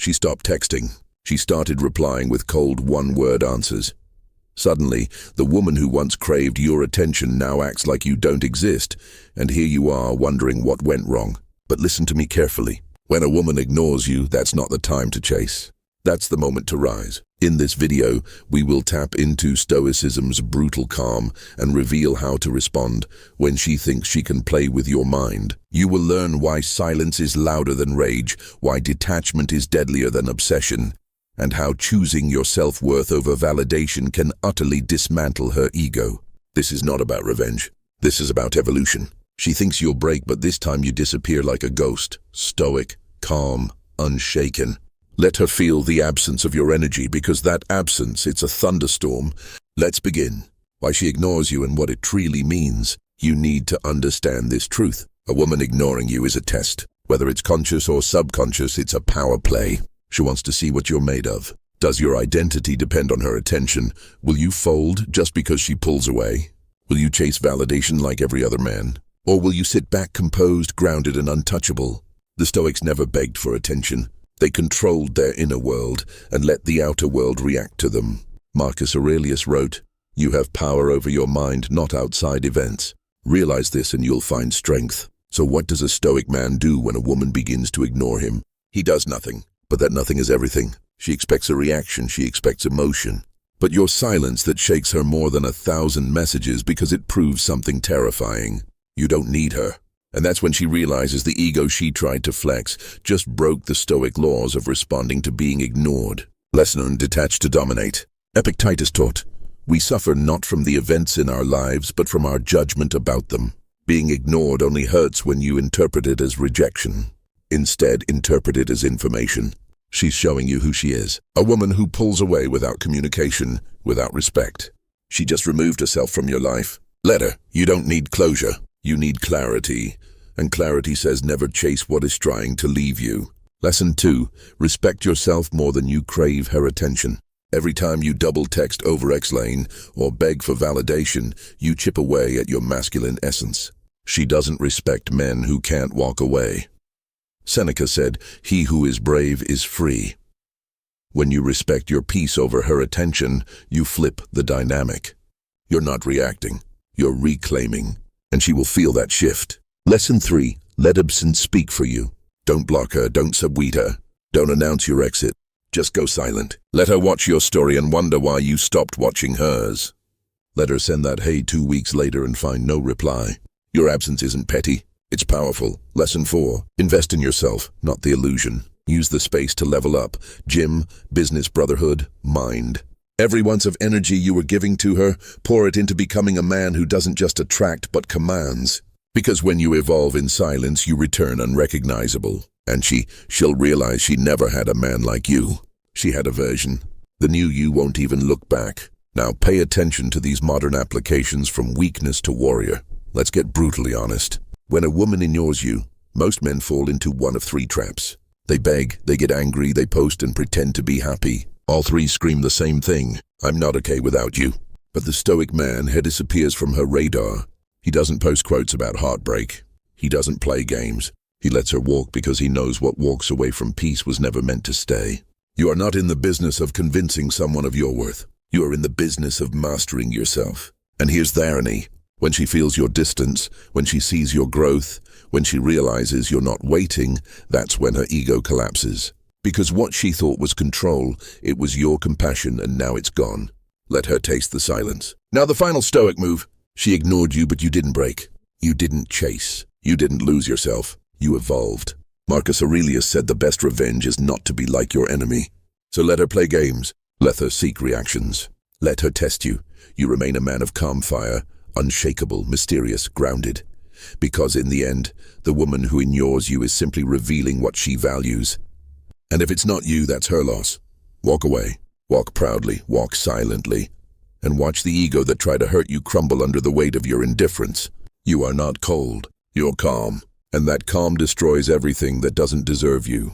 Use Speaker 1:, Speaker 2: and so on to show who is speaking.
Speaker 1: She stopped texting. She started replying with cold one-word answers. Suddenly, the woman who once craved your attention now acts like you don't exist, and here you are wondering what went wrong. But listen to me carefully. When a woman ignores you, that's not the time to chase. That's the moment to rise. In this video, we will tap into Stoicism's brutal calm and reveal how to respond when she thinks she can play with your mind. You will learn why silence is louder than rage, why detachment is deadlier than obsession, and how choosing your self-worth over validation can utterly dismantle her ego. This is not about revenge. This is about evolution. She thinks you'll break, but this time you disappear like a ghost, stoic, calm, unshaken. Let her feel the absence of your energy, because that absence, it's a thunderstorm. Let's begin. Why she ignores you and what it truly means. You need to understand this truth. A woman ignoring you is a test. Whether it's conscious or subconscious, it's a power play. She wants to see what you're made of. Does your identity depend on her attention? Will you fold just because she pulls away? Will you chase validation like every other man? Or will you sit back composed, grounded, and untouchable? The Stoics never begged for attention. They controlled their inner world and let the outer world react to them. Marcus Aurelius wrote, "You have power over your mind, not outside events. Realize this and you'll find strength." So what does a Stoic man do when a woman begins to ignore him? He does nothing, but that nothing is everything. She expects a reaction, she expects emotion. But your silence that shakes her more than 1,000 messages because it proves something terrifying. You don't need her. And that's when she realizes the ego she tried to flex just broke the Stoic laws of responding to being ignored. Lesson on detach to dominate. Epictetus taught, "We suffer not from the events in our lives, but from our judgment about them." Being ignored only hurts when you interpret it as rejection. Instead, interpret it as information. She's showing you who she is. A woman who pulls away without communication, without respect. She just removed herself from your life. Let her. You don't need closure. You need clarity, and clarity says never chase what is trying to leave you. Lesson 2, respect yourself more than you crave her attention. Every time you double text overexplain or beg for validation, you chip away at your masculine essence. She doesn't respect men who can't walk away. Seneca said, "He who is brave is free." When you respect your peace over her attention, you flip the dynamic. You're not reacting, you're reclaiming. And she will feel that shift. Lesson 3, let absence speak for you. Don't block her, don't subweed her. Don't announce your exit. Just go silent. Let her watch your story and wonder why you stopped watching hers. Let her send that hey 2 weeks later and find no reply. Your absence isn't petty, it's powerful. Lesson 4, invest in yourself, not the illusion. Use the space to level up. Gym, business, brotherhood, mind. Every ounce of energy you were giving to her, pour it into becoming a man who doesn't just attract but commands. Because when you evolve in silence, you return unrecognizable. And she'll realize she never had a man like you. She had a version. The new you won't even look back. Now pay attention to these modern applications from weakness to warrior. Let's get brutally honest. When a woman ignores you, most men fall into one of 3 traps. They beg, they get angry, they post and pretend to be happy. All 3 scream the same thing, "I'm not okay without you." But the Stoic man disappears from her radar. He doesn't post quotes about heartbreak. He doesn't play games. He lets her walk because he knows what walks away from peace was never meant to stay. You are not in the business of convincing someone of your worth. You are in the business of mastering yourself. And here's the irony. When she feels your distance, when she sees your growth, when she realizes you're not waiting, that's when her ego collapses. Because what she thought was control, it was your compassion, and now it's gone. Let her taste the silence. Now the final Stoic move. She ignored you, but you didn't break. You didn't chase. You didn't lose yourself. You evolved. Marcus Aurelius said the best revenge is not to be like your enemy. So let her play games. Let her seek reactions. Let her test you. You remain a man of calm fire, unshakable, mysterious, grounded. Because in the end, the woman who ignores you is simply revealing what she values. And if it's not you, that's her loss. Walk away. Walk proudly. Walk silently. And watch the ego that tried to hurt you crumble under the weight of your indifference. You are not cold. You're calm. And that calm destroys everything that doesn't deserve you.